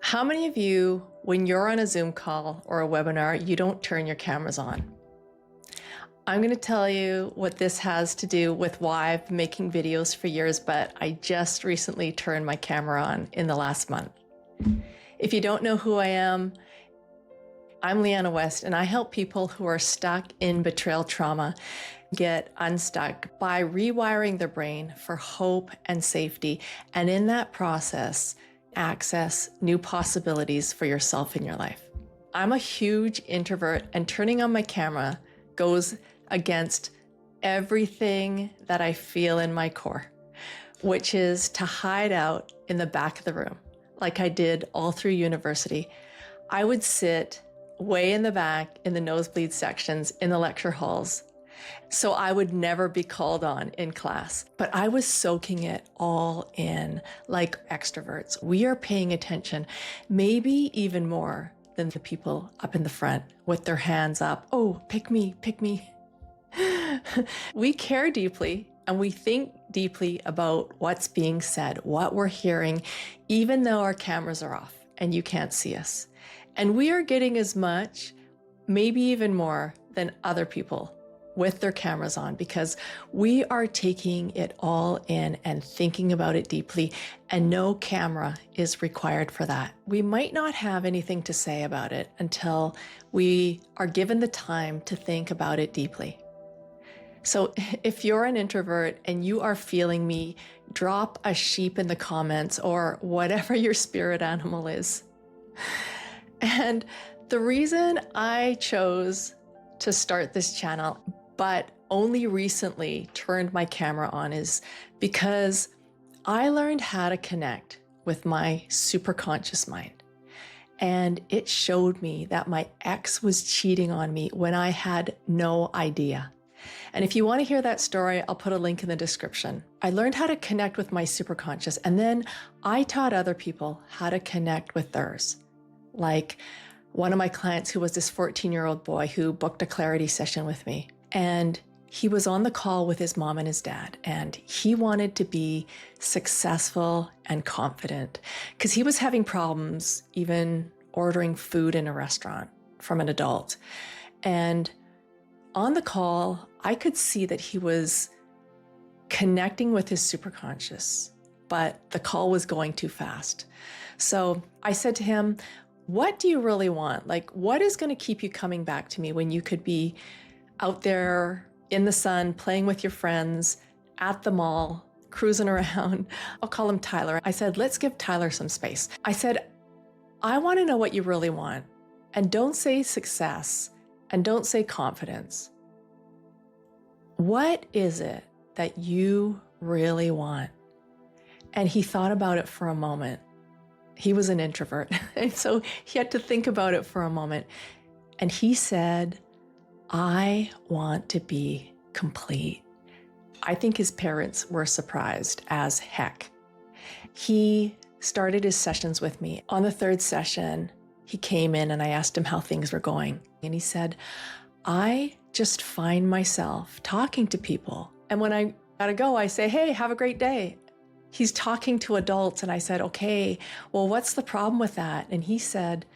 How many of you, when you're on a Zoom call or a webinar, you don't turn your cameras on? I'm going to tell you what this has to do with why I've been making videos for years, but I just recently turned my camera on in the last month. If you don't know who I am, I'm Liana West, and I help people who are stuck in betrayal trauma get unstuck by rewiring their brain for hope and safety, and in that process, access new possibilities for yourself in your life. I'm a huge introvert, and turning on my camera goes against everything that I feel in my core, which is to hide out in the back of the room, like I did all through university. I would sit way in the back in the nosebleed sections in the lecture halls, so I would never be called on in class. But I was soaking it all in like extroverts. We are paying attention, maybe even more than the people up in the front with their hands up. Oh, pick me, pick me. We care deeply and we think deeply about what's being said, what we're hearing, even though our cameras are off and you can't see us. And we are getting as much, maybe even more, than other people with their cameras on, because we are taking it all in and thinking about it deeply, and no camera is required for that. We might not have anything to say about it until we are given the time to think about it deeply. So if you're an introvert and you are feeling me, drop a sheep in the comments or whatever your spirit animal is. And the reason I chose to start this channel, but only recently turned my camera on, is because I learned how to connect with my superconscious mind. And it showed me that my ex was cheating on me when I had no idea. And if you want to hear that story, I'll put a link in the description. I learned how to connect with my superconscious, and then I taught other people how to connect with theirs. Like one of my clients who was this 14-year-old boy who booked a clarity session with me. And he was on the call with his mom and his dad, and he wanted to be successful and confident because he was having problems even ordering food in a restaurant from an adult. And on the call, I could see that he was connecting with his superconscious, but the call was going too fast. So I said to him, what do you really want? Like, what is going to keep you coming back to me when you could be out there in the sun, playing with your friends, at the mall, cruising around? I'll call him Tyler. I said, let's give Tyler some space. I said, I want to know what you really want. And don't say success and don't say confidence. What is it that you really want? And he thought about it for a moment. He was an introvert, and so he had to think about it for a moment. And he said, I want to be complete. I think his parents were surprised as heck. He started his sessions with me. On the third session, he came in and I asked him how things were going. And he said, I just find myself talking to people. And when I gotta go, I say, hey, have a great day. He's talking to adults, and I said, okay, well, what's the problem with that? And he said,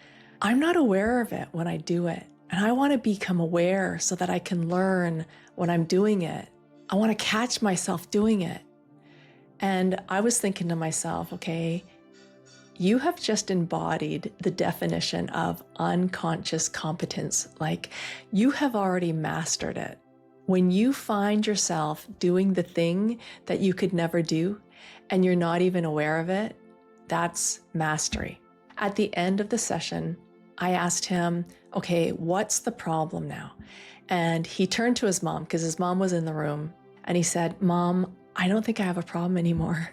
I'm not aware of it when I do it. And I want to become aware so that I can learn when I'm doing it. I want to catch myself doing it. And I was thinking to myself, okay, you have just embodied the definition of unconscious competence. Like, you have already mastered it. When you find yourself doing the thing that you could never do, and you're not even aware of it, that's mastery. At the end of the session, I asked him, okay, what's the problem now? And he turned to his mom because his mom was in the room, and he said, Mom, I don't think I have a problem anymore.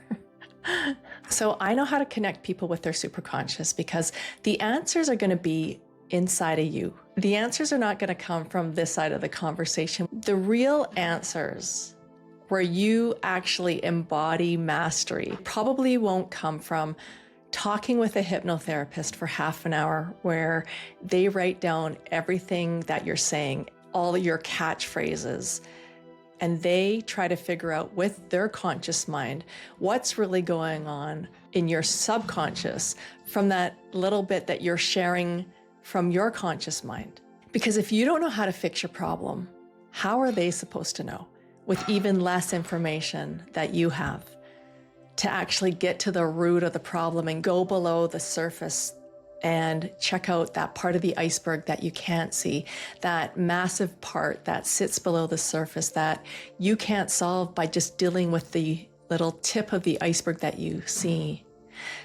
So I know how to connect people with their superconscious because the answers are going to be inside of you. The answers are not going to come from this side of the conversation. The real answers where you actually embody mastery probably won't come from talking with a hypnotherapist for half an hour where they write down everything that you're saying, all your catchphrases. and they try to figure out with their conscious mind what's really going on in your subconscious from that little bit that you're sharing from your conscious mind. Because if you don't know how to fix your problem, how are they supposed to know with even less information that you have to actually get to the root of the problem and go below the surface and check out that part of the iceberg that you can't see, that massive part that sits below the surface that you can't solve by just dealing with the little tip of the iceberg that you see.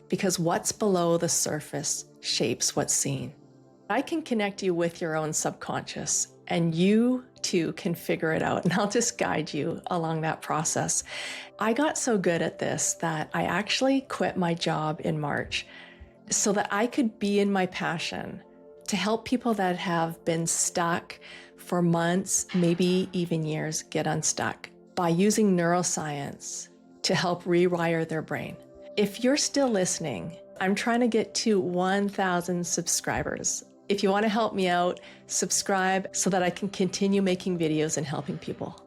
Because what's below the surface shapes what's seen. I can connect you with your own subconscious, and you too can figure it out, and I'll just guide you along that process. I got so good at this that I actually quit my job in March so that I could be in my passion to help people that have been stuck for months, maybe even years, get unstuck by using neuroscience to help rewire their brain. If you're still listening, I'm trying to get to 1,000 subscribers. If you want to help me out, subscribe so that I can continue making videos and helping people.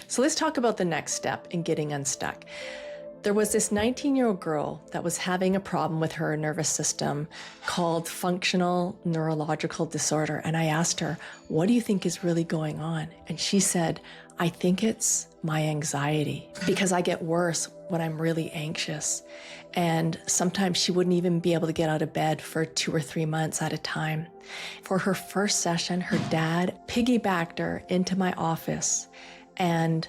So let's talk about the next step in getting unstuck. There was this 19-year-old girl that was having a problem with her nervous system called Functional Neurological Disorder. And I asked her, what do you think is really going on? And she said, I think it's my anxiety because I get worse when I'm really anxious. And sometimes she wouldn't even be able to get out of bed for 2 or 3 months at a time. For her first session, her dad piggybacked her into my office, and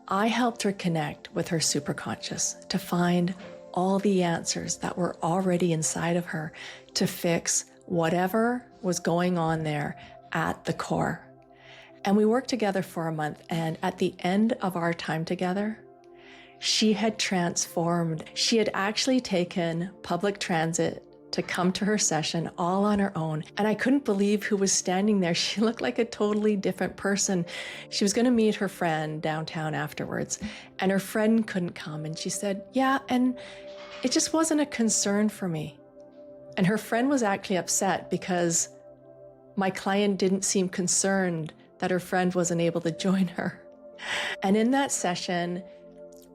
I helped her connect with her superconscious to find all the answers that were already inside of her to fix whatever was going on there at the core. And we worked together for a month, and at the end of our time together, she had transformed. She had actually taken public transit to come to her session all on her own. And I couldn't believe who was standing there. She looked like a totally different person. She was going to meet her friend downtown afterwards, and her friend couldn't come. And she said, yeah, and it just wasn't a concern for me. And her friend was actually upset because my client didn't seem concerned that her friend wasn't able to join her. And in that session,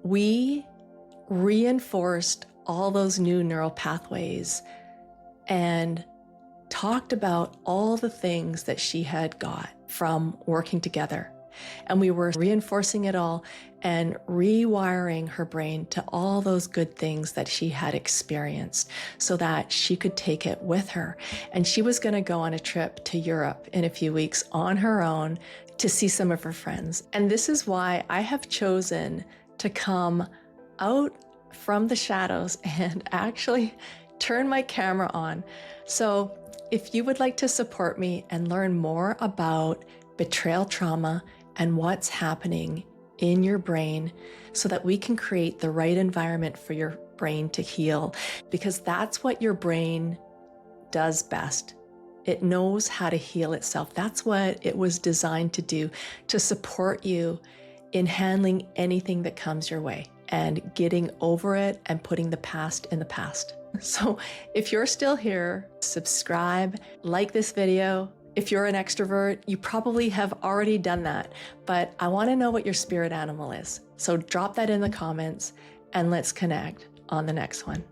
we reinforced all those new neural pathways and talked about all the things that she had got from working together. And we were reinforcing it all and rewiring her brain to all those good things that she had experienced so that she could take it with her. And she was going to go on a trip to Europe in a few weeks on her own to see some of her friends. And this is why I have chosen to come out from the shadows and actually turn my camera on. So if you would like to support me and learn more about betrayal trauma and what's happening in your brain so that we can create the right environment for your brain to heal, because that's what your brain does best. It knows how to heal itself. That's what it was designed to do, to support you in handling anything that comes your way and getting over it and putting the past in the past. So if you're still here, subscribe, like this video. If you're an extrovert, you probably have already done that, but I want to know what your spirit animal is. So drop that in the comments and let's connect on the next one.